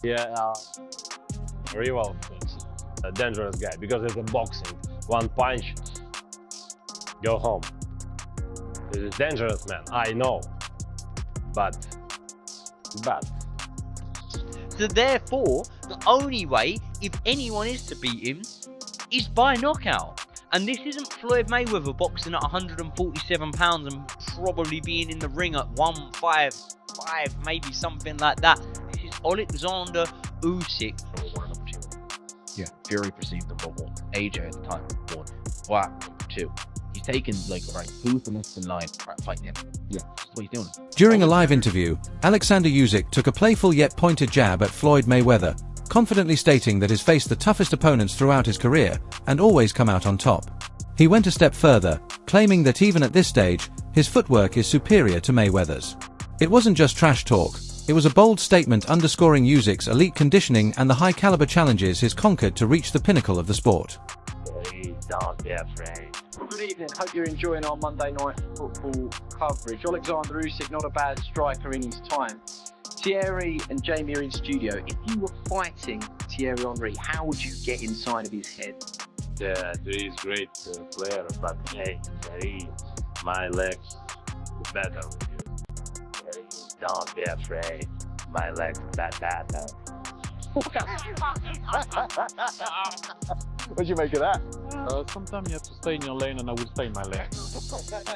Yeah, Rival is a dangerous guy because it's a boxing. One punch, go home. This is dangerous, man. I know, but. So therefore, the only way, if anyone is to beat him, is by knockout. And this isn't Floyd Mayweather boxing at 147 pounds and probably being in the ring at 155, maybe something like that. This is Alexander Usyk. Yeah, Fury perceived number one. AJ at the time, one. Black, number two. He's taken, like, right, who's the next in line? Right, fight him. Yeah, that's what he's doing. During a live interview, Alexander Usyk took a playful yet pointed jab at Floyd Mayweather, confidently stating that he's faced the toughest opponents throughout his career and always come out on top. He went a step further, claiming that even at this stage, his footwork is superior to Mayweather's. It wasn't just trash talk, it was a bold statement underscoring Usyk's elite conditioning and the high-caliber challenges he's conquered to reach the pinnacle of the sport. Please don't be afraid. Good evening, hope you're enjoying our Monday night football coverage. Alexander Usyk, not a bad striker in his time. Thierry and Jamie are in studio. If you were fighting Thierry Henry, how would you get inside of his head? Yeah, he is great player, but hey, Thierry, my legs better with you. Thierry, don't be afraid. My legs better. What'd you make of that? Sometimes you have to stay in your lane, and I will stay in my lane.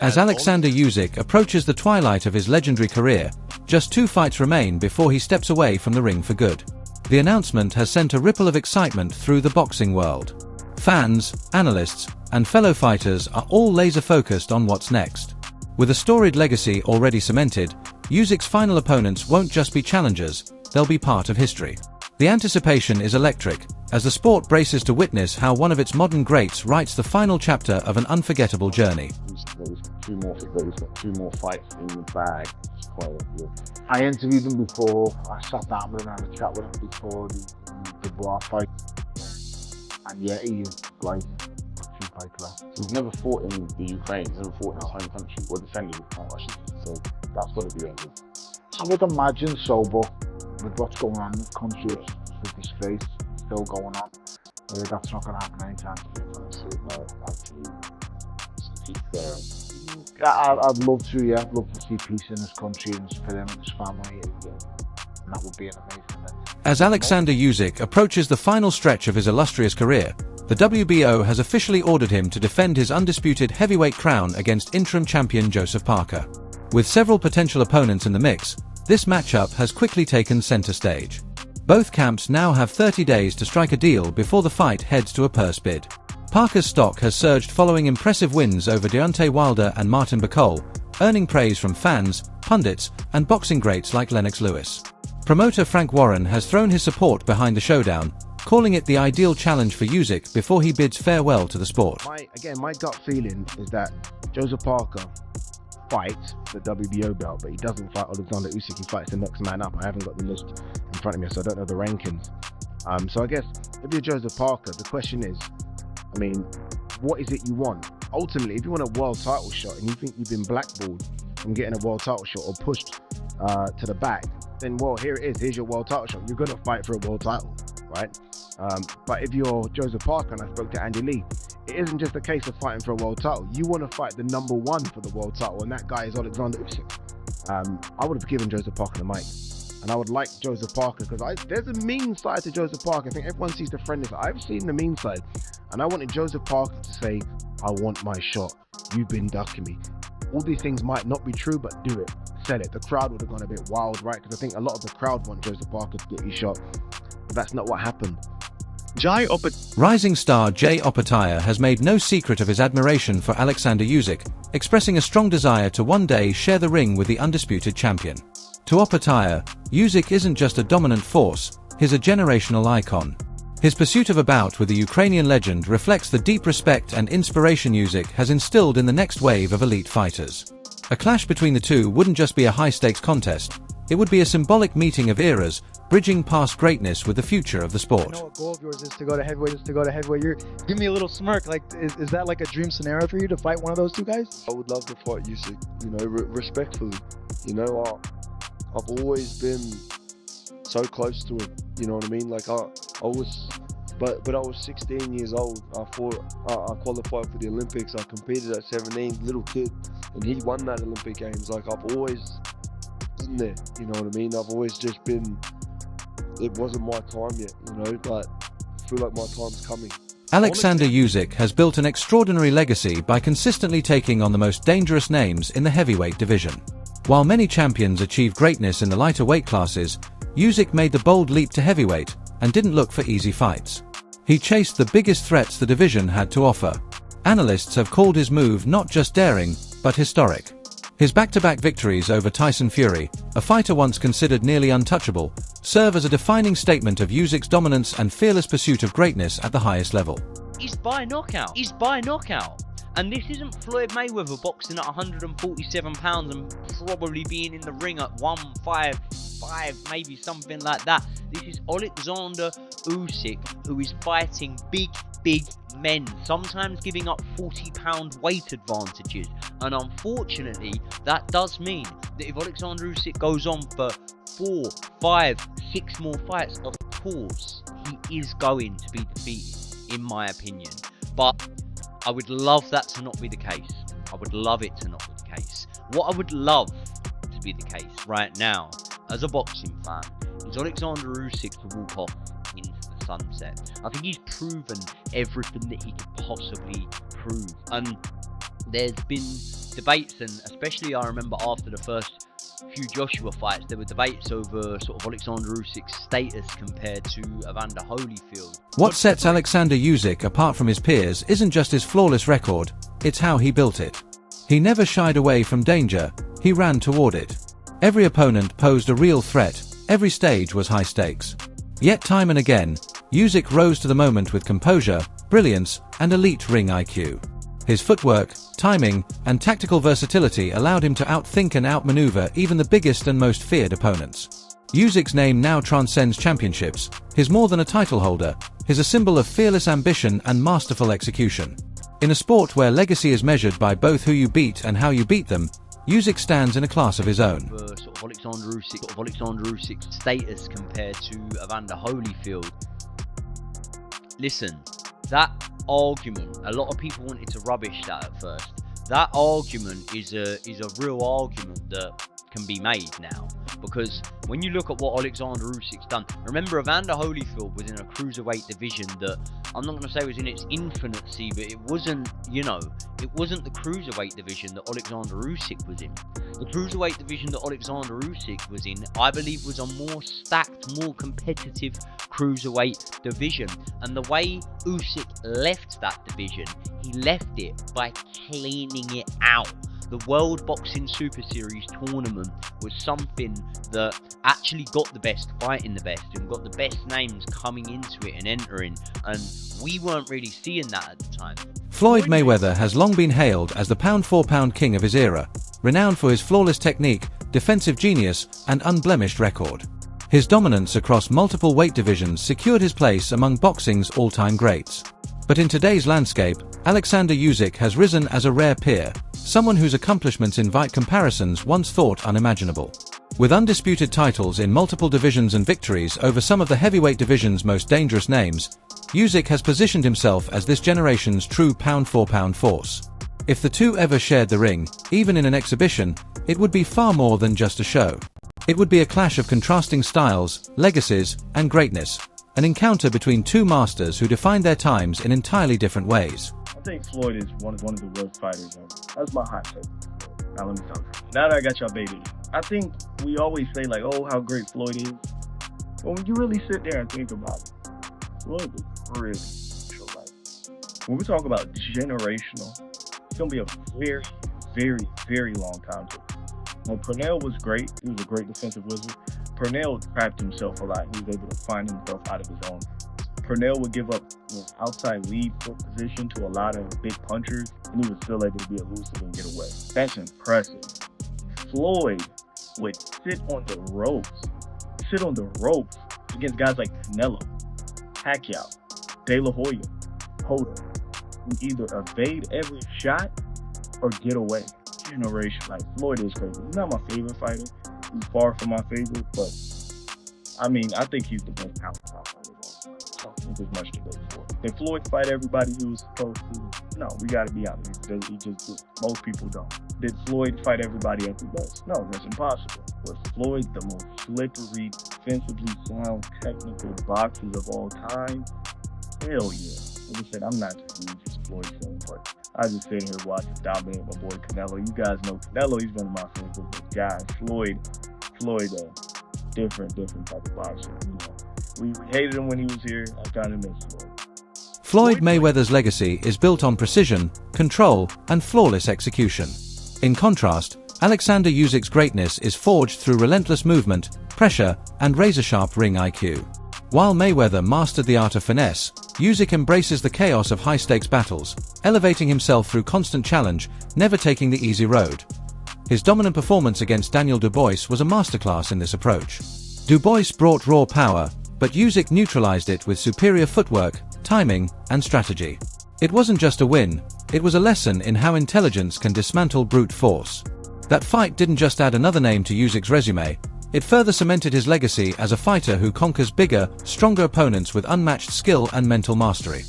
As Alexander Usyk approaches the twilight of his legendary career, just 2 fights remain before he steps away from the ring for good. The announcement has sent a ripple of excitement through the boxing world. Fans, analysts, and fellow fighters are all laser-focused on what's next. With a storied legacy already cemented, Usyk's final opponents won't just be challengers, they'll be part of history. The anticipation is electric, as the sport braces to witness how one of its modern greats writes the final chapter of an unforgettable journey. There's 2 more fights in the bag. It's quite good. I interviewed him before. I sat down with him and had a chat with him before the Dubois fight. And yeah, he is like a true fighter. He's never fought in the Ukraine. He's never fought in his home country or defended his country. So that's got to be really good. I would imagine so, but with what's going on in the country, with this face still going on, that's not going to happen anytime soon. No, actually, I'd love to, yeah. I'd love to see peace in this country and for him and his family. And that would be an amazing event. As Alexander Usyk approaches the final stretch of his illustrious career, the WBO has officially ordered him to defend his undisputed heavyweight crown against interim champion Joseph Parker. With several potential opponents in the mix, this matchup has quickly taken center stage. Both camps now have 30 days to strike a deal before the fight heads to a purse bid. Parker's stock has surged following impressive wins over Deontay Wilder and Martin Bacol, earning praise from fans, pundits, and boxing greats like Lennox Lewis. Promoter Frank Warren has thrown his support behind the showdown, calling it the ideal challenge for Usyk before he bids farewell to the sport. My gut feeling is that Joseph Parker fights the WBO belt, but he doesn't fight Alexander Usyk. He fights the next man up. I haven't got the list in front of me, so I don't know the rankings. So I guess if you're Joseph Parker, the question is, I mean, what is it you want? Ultimately, if you want a world title shot and you think you've been blackballed from getting a world title shot or pushed to the back, then well, here it is. Here's your world title shot. You're going to fight for a world title, right? But if you're Joseph Parker, and I spoke to Andy Lee, it isn't just a case of fighting for a world title. You want to fight the number one for the world title, and that guy is Alexander Usyk. I would have given Joseph Parker the mic, and I would like Joseph Parker because there's a mean side to Joseph Parker. I think everyone sees the friendly side. I've seen the mean side, and I wanted Joseph Parker to say, "I want my shot. You've been ducking me." All these things might not be true, but do it. Sell it. The crowd would have gone a bit wild, right? Because I think a lot of the crowd want Joseph Parker to get his shot, but that's not what happened. Rising star Jai Opetaia has made no secret of his admiration for Alexander Usyk, expressing a strong desire to one day share the ring with the undisputed champion. To Opetaia, Usyk isn't just a dominant force, he's a generational icon. His pursuit of a bout with the Ukrainian legend reflects the deep respect and inspiration Usyk has instilled in the next wave of elite fighters. A clash between the two wouldn't just be a high-stakes contest, it would be a symbolic meeting of eras, bridging past greatness with the future of the sport. I know what goal of yours is to go to heavyweight, You're give me a little smirk. Like, is that like a dream scenario for you to fight one of those two guys? I would love to fight Usyk, respectfully. I've always been so close to him. You know what I mean? Like I was, but I was 16 years old. I qualified for the Olympics. I competed at 17, little kid, and he won that Olympic Games. Like I've always been there. You know what I mean? I've always just been. It wasn't my time yet, you know, but I feel like my time's coming. Alexander Usyk has built an extraordinary legacy by consistently taking on the most dangerous names in the heavyweight division. While many champions achieved greatness in the lighter weight classes, Usyk made the bold leap to heavyweight and didn't look for easy fights. He chased the biggest threats the division had to offer. Analysts have called his move not just daring, but historic. His back-to-back victories over Tyson Fury, a fighter once considered nearly untouchable, serve as a defining statement of Usyk's dominance and fearless pursuit of greatness at the highest level. He's by knockout. He's by knockout. And this isn't Floyd Mayweather boxing at 147 pounds and probably being in the ring at 155, maybe something like that. This is Alexander Usyk, who is fighting big men, sometimes giving up 40-pound weight advantages. And unfortunately, that does mean that if Alexander Usyk goes on for 4, 5, 6 more fights, of course, he is going to be defeated, in my opinion. But I would love that to not be the case. I would love it to not be the case. What I would love to be the case right now, as a boxing fan, is Alexander Usyk to walk off into the sunset. I think he's proven everything that he could possibly prove. And there's been debates, and especially I remember after the first few Joshua fights, there were debates over sort of Alexander Usyk's status compared to Evander Holyfield. What sets Alexander Usyk apart from his peers isn't just his flawless record, it's how he built it. He never shied away from danger, he ran toward it. Every opponent posed a real threat, every stage was high stakes. Yet time and again, Usyk rose to the moment with composure, brilliance, and elite ring IQ. His footwork, timing, and tactical versatility allowed him to outthink and outmaneuver even the biggest and most feared opponents. Usyk's name now transcends championships. He's more than a title holder, he's a symbol of fearless ambition and masterful execution. In a sport where legacy is measured by both who you beat and how you beat them, Usyk stands in a class of his own. Sort of Alexander Usyk's status compared to Evander Holyfield. Listen, that argument, a lot of people wanted to rubbish that at first. That argument is a real argument that can be made now, because when you look at what Alexander Usyk's done, remember Evander Holyfield was in a cruiserweight division that I'm not going to say was in its infancy, but it wasn't, it wasn't the cruiserweight division that Alexander Usyk was in. The cruiserweight division that Alexander Usyk was in, I believe, was a more stacked, more competitive cruiserweight division. And the way Usyk left that division, he left it by cleaning it out. The World Boxing Super Series tournament was something that actually got the best fighting the best and got the best names coming into it and entering, and we weren't really seeing that at the time. Floyd Mayweather has long been hailed as the pound-for-pound king of his era, renowned for his flawless technique, defensive genius, and unblemished record. His dominance across multiple weight divisions secured his place among boxing's all-time greats. But in today's landscape, Alexander Usyk has risen as a rare peer, someone whose accomplishments invite comparisons once thought unimaginable. With undisputed titles in multiple divisions and victories over some of the heavyweight division's most dangerous names, Usyk has positioned himself as this generation's true pound-for-pound force. If the two ever shared the ring, even in an exhibition, it would be far more than just a show. It would be a clash of contrasting styles, legacies, and greatness, an encounter between two masters who defined their times in entirely different ways. I think Floyd is one of the worst fighters ever. That's my hot take. Now let me talk. Now that I got y'all baby, I think we always say like, oh, how great Floyd is. But when you really sit there and think about it, Floyd was really special. Like, when we talk about generational, it's gonna be a very, very, very long time. When Pernell was great, he was a great defensive wizard. Pernell trapped himself a lot. He was able to find himself out of his own. Pernell would give up outside lead foot position to a lot of big punchers, and he was still able to be elusive and get away. That's impressive. Floyd would sit on the ropes against guys like Canelo, Pacquiao, De La Hoya, Hoda, and either evade every shot or get away. Generation, like Floyd is crazy. He's not my favorite fighter. He's far from my favorite, but I mean, I think he's the best pound-for-pound fighter of all time. So there's much to go for. Did Floyd fight everybody he was supposed to? No, we got to be honest. He just did. Most people don't. Did Floyd fight everybody at the best? No, that's impossible. Was Floyd the most slippery, defensively sound, technical boxers of all time? Hell yeah. Like I said, I'm not the hugest Floyd fan, but I just sit here watching dominate my boy Canelo. You guys know Canelo, he's one of my favorite guys. Floyd, different type of boxer. You know, we hated him when he was here. I kind of miss Floyd. Floyd Mayweather's legacy is built on precision, control, and flawless execution. In contrast, Alexander Usyk's greatness is forged through relentless movement, pressure, and razor-sharp ring IQ. While Mayweather mastered the art of finesse, Usyk embraces the chaos of high-stakes battles, elevating himself through constant challenge, never taking the easy road. His dominant performance against Daniel Dubois was a masterclass in this approach. Dubois brought raw power, but Usyk neutralized it with superior footwork, timing, and strategy. It wasn't just a win, it was a lesson in how intelligence can dismantle brute force. That fight didn't just add another name to Usyk's resume, it further cemented his legacy as a fighter who conquers bigger, stronger opponents with unmatched skill and mental mastery.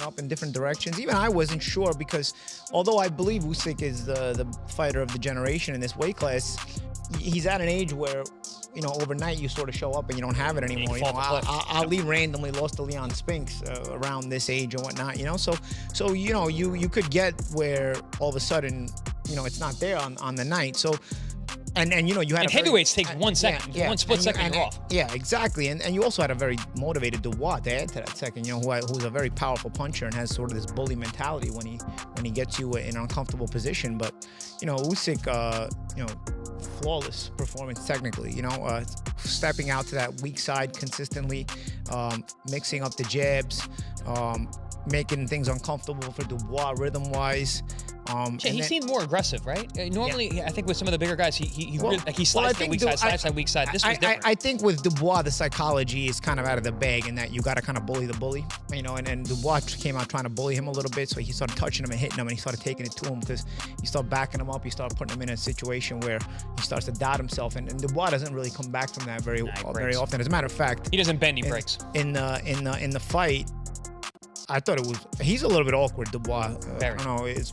Up in different directions. Even I wasn't sure because although I believe Usyk is the fighter of the generation in this weight class, he's at an age where, you know, overnight you sort of show up and you don't have it anymore. You know, Ali randomly lost to Leon Spinks around this age or whatnot. You know, so you know you could get where all of a sudden, you know, it's not there on the night. So. And you know, you had heavyweights take 1 second, one split second, you're off. Yeah, exactly. And you also had a very motivated Dubois to add to that second. You know, who's a very powerful puncher and has sort of this bully mentality when he gets you in an uncomfortable position. But you know, Usyk, you know, flawless performance technically. You know, stepping out to that weak side consistently, mixing up the jabs, making things uncomfortable for Dubois rhythm-wise. He seemed more aggressive, right? Normally, I think with some of the bigger guys, he slides to the weak side, slides to the weak side. This was different. I think with Dubois, the psychology is kind of out of the bag in that you got to kind of bully the bully, you know, and Dubois came out trying to bully him a little bit, so he started touching him and hitting him, and he started taking it to him because you start backing him up, you start putting him in a situation where he starts to doubt himself, and Dubois doesn't really come back from that very often. As a matter of fact, he doesn't bend, he breaks. In the fight, I thought he's a little bit awkward, Dubois. I don't know, he's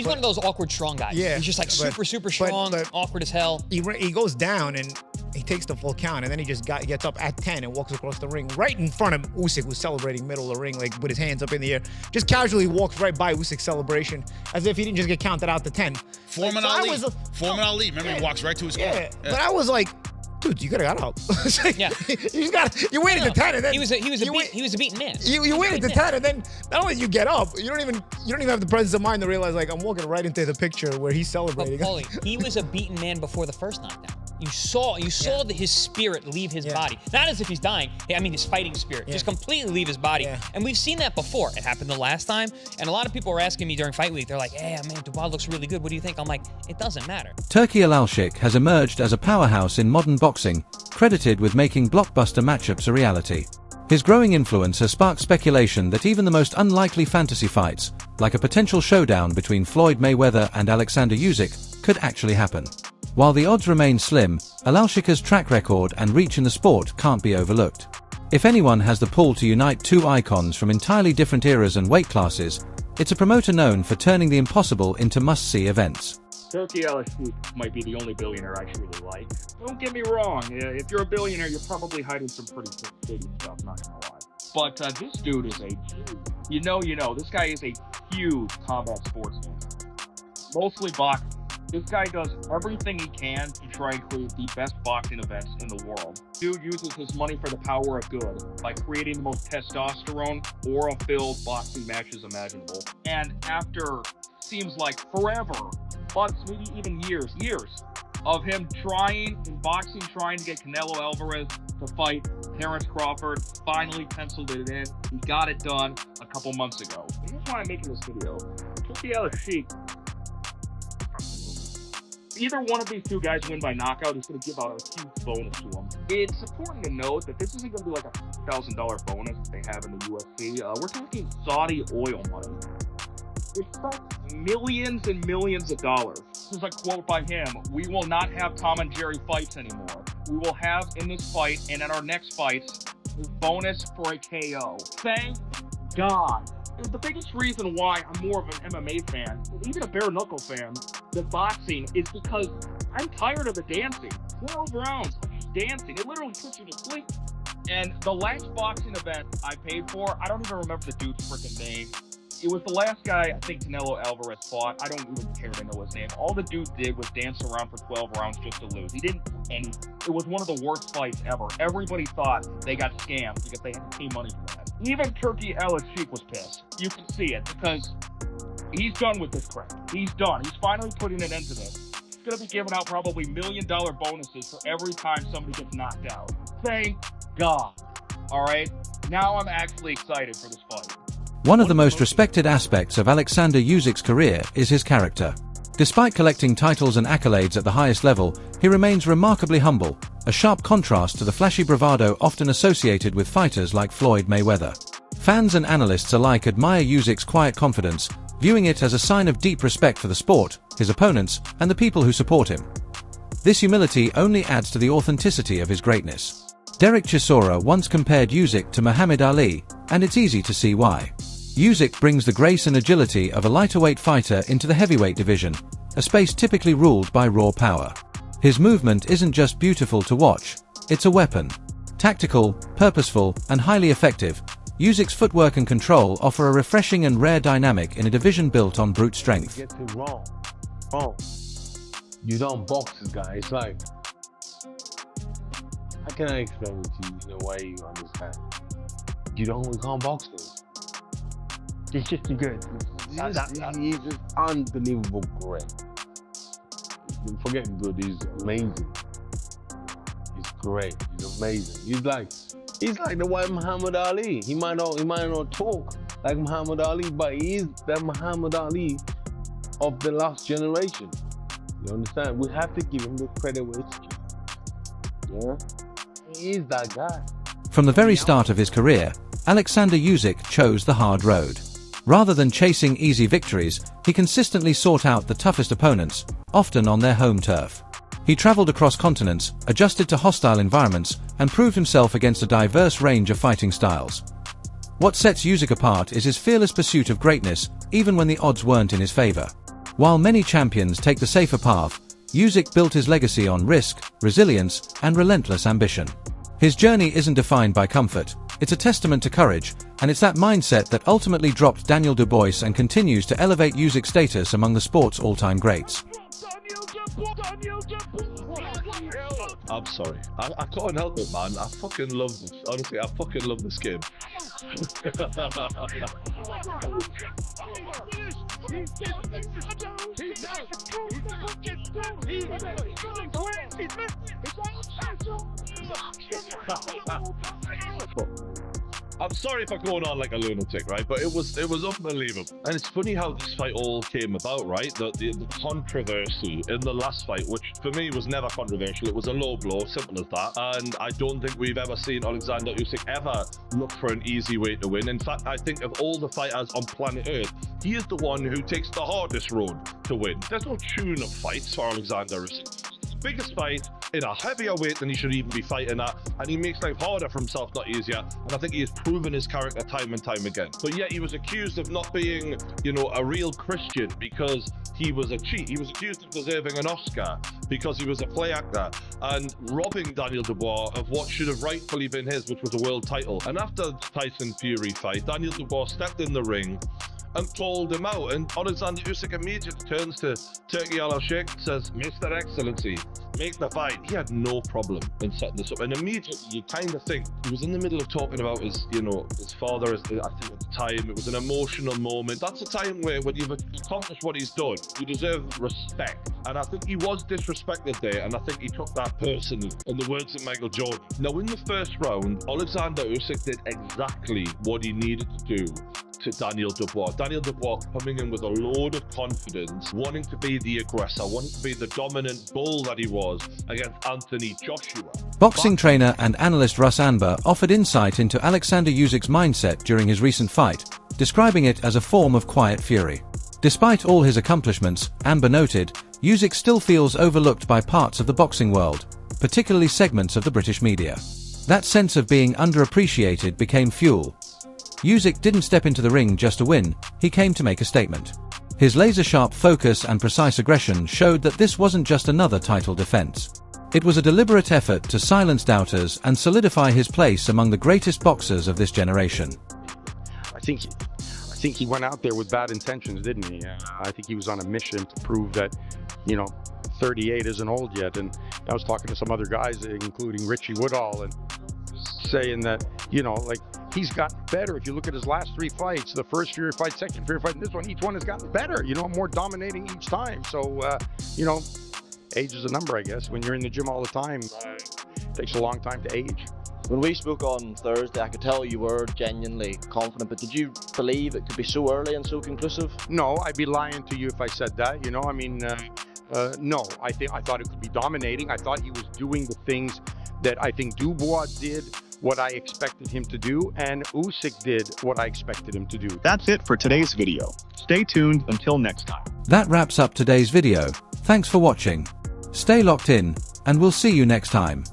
one of those awkward strong guys. Yeah, he's just like super strong, awkward as hell. He goes down and he takes the full count, and then he just gets up at 10 and walks across the ring right in front of Usyk, who's celebrating middle of the ring, like with his hands up in the air. Just casually walks right by Usyk's celebration as if he didn't just get counted out to 10. Foreman Ali. Remember, he walks right to his corner. Yeah, but I was like, dude, you gotta got out. You waited to 10, and then he was a beaten man. You waited to 10, and then not only you get up, you don't even have the presence of mind to realize like I'm walking right into the picture where he's celebrating. But Paulie, he was a beaten man before the first knockdown. You saw his spirit leave his body. Not as if he's dying. I mean, his fighting spirit just completely leave his body. And we've seen that before. It happened the last time. And a lot of people were asking me during fight week. They're like, "Hey, man, Dubois looks really good. What do you think?" I'm like, it doesn't matter. Turki Alalshikh has emerged as a powerhouse in modern boxing, credited with making blockbuster matchups a reality. His growing influence has sparked speculation that even the most unlikely fantasy fights, like a potential showdown between Floyd Mayweather and Alexander Usyk, could actually happen. While the odds remain slim, Alalshikh's track record and reach in the sport can't be overlooked. If anyone has the pull to unite two icons from entirely different eras and weight classes, it's a promoter known for turning the impossible into must-see events. Turki Alalshikh might be the only billionaire I truly like. Don't get me wrong, if you're a billionaire, you're probably hiding some pretty shady stuff, not gonna lie. But this dude is you know, this guy is a huge combat sportsman. Mostly boxing. This guy does everything he can to try and create the best boxing events in the world. Dude uses his money for the power of good by creating the most testosterone, aura-filled boxing matches imaginable. And after seems like forever, months, maybe even years of him trying to get Canelo Alvarez to fight Terrence Crawford, finally penciled it in. He got it done a couple months ago. Here's why I'm making this video. Turki Alalshikh, either one of these two guys win by knockout is going to give out a huge bonus to them. It's important to note that this isn't going to be like a $1,000 bonus that they have in the UFC. We're talking Saudi oil money. It's millions and millions of dollars. This is a quote by him: "We will not have Tom and Jerry fights anymore. we will have in this fight and in our next fights is bonus for a KO. Thank God. The biggest reason why I'm more of an MMA fan, even a bare knuckle fan, than boxing is because I'm tired of the dancing. 12 rounds, dancing. It literally puts you to sleep. And the last boxing event I paid for, I don't even remember the dude's freaking name. It was the last guy I think Canelo Alvarez fought. I don't even care to know his name. All the dude did was dance around for 12 rounds just to lose. He didn't do anything. It was one of the worst fights ever. Everybody thought they got scammed because they had to pay money for that. Even Turki Alalshikh was pissed. You can see it because he's done with this crap. He's done. He's finally putting an end to this. He's going to be giving out probably $1 million bonuses for every time somebody gets knocked out. Thank God. All right? Now I'm actually excited for this fight. One of the most respected aspects of Alexander Usyk's career is his character. Despite collecting titles and accolades at the highest level, he remains remarkably humble, a sharp contrast to the flashy bravado often associated with fighters like Floyd Mayweather. Fans and analysts alike admire Usyk's quiet confidence, viewing it as a sign of deep respect for the sport, his opponents, and the people who support him. This humility only adds to the authenticity of his greatness. Derek Chisora once compared Usyk to Muhammad Ali, and it's easy to see why. Usyk brings the grace and agility of a lighter-weight fighter into the heavyweight division, a space typically ruled by raw power. His movement isn't just beautiful to watch, it's a weapon. Tactical, purposeful, and highly effective, Usyk's footwork and control offer a refreshing and rare dynamic in a division built on brute strength. You get it wrong. Wrong. You don't box this guy. It's like, how can I explain it to you in a way you understand? We can't box him. He's just too good. He's just unbelievable great. Forget good, he's amazing. He's great, he's amazing. He's like the white Muhammad Ali. He might not talk like Muhammad Ali, but he is the Muhammad Ali of the last generation. You understand? We have to give him the credit where it's due. Yeah? He is that guy. From the very start of his career, Alexander Usyk chose the hard road. Rather than chasing easy victories, he consistently sought out the toughest opponents, often on their home turf. He traveled across continents, adjusted to hostile environments, and proved himself against a diverse range of fighting styles. What sets Usyk apart is his fearless pursuit of greatness, even when the odds weren't in his favor. While many champions take the safer path, Usyk built his legacy on risk, resilience, and relentless ambition. His journey isn't defined by comfort, it's a testament to courage, and it's that mindset that ultimately dropped Daniel Dubois and continues to elevate Usyk's status among the sport's all-time greats. I'm sorry. I can't help it, man. I fucking love this. Honestly, I fucking love this game. I'm sorry if I'm going on like a lunatic, right? But it was unbelievable. And it's funny how this fight all came about, right? The controversy in the last fight, which for me was never controversial. It was a low blow, simple as that. And I don't think we've ever seen Alexander Usyk ever look for an easy way to win. In fact, I think of all the fighters on planet Earth, he is the one who takes the hardest road to win. There's no tune of fights for Alexander Usyk. Biggest fight in a heavier weight than he should even be fighting at, and he makes life harder for himself, not easier. And I think he has proven his character time and time again. But yet he was accused of not being, a real Christian because he was a cheat. He was accused of deserving an Oscar because he was a play actor and robbing Daniel Dubois of what should have rightfully been his, which was a world title. And after the Tyson Fury fight, Daniel Dubois stepped in the ring and called him out, and Alexander Usyk immediately turns to Turki Alalshikh and says, "Mr. Excellency, make the fight." He had no problem in setting this up, and immediately you kind of think he was in the middle of talking about his father. I think at the time it was an emotional moment. That's a time where when you've accomplished what he's done, you deserve respect, and I think he was disrespected there, and I think he took that personally. In the words of Michael Jordan. Now, in the first round, Alexander Usyk did exactly what he needed to do to Daniel Dubois. Daniel Dubois coming in with a load of confidence, wanting to be the aggressor, wanting to be the dominant bull that he was against Anthony Joshua. Boxing trainer and analyst Russ Anber offered insight into Alexander Usyk's mindset during his recent fight, describing it as a form of quiet fury. Despite all his accomplishments, Anber noted, Usyk still feels overlooked by parts of the boxing world. particularly segments of the British media. That sense of being underappreciated became fuel. Usyk didn't step into the ring just to win, he came to make a statement. His laser-sharp focus and precise aggression showed that this wasn't just another title defense. It was a deliberate effort to silence doubters and solidify his place among the greatest boxers of this generation. I think he went out there with bad intentions, didn't he? I think he was on a mission to prove that, 38 isn't old yet. And I was talking to some other guys, including Richie Woodall, and saying that, he's gotten better. If you look at his last 3 fights, the first Fury fight, second Fury fight, and this one, each one has gotten better, more dominating each time. So, age is a number, I guess. When you're in the gym all the time, it takes a long time to age. When we spoke on Thursday, I could tell you were genuinely confident, but did you believe it could be so early and so conclusive? No, I'd be lying to you if I said that. No. I thought it could be dominating. I thought he was doing the things that I think Dubois did, what I expected him to do, and Usyk did what I expected him to do. That's it for today's video. Stay tuned until next time. That wraps up today's video. Thanks for watching. Stay locked in, and we'll see you next time.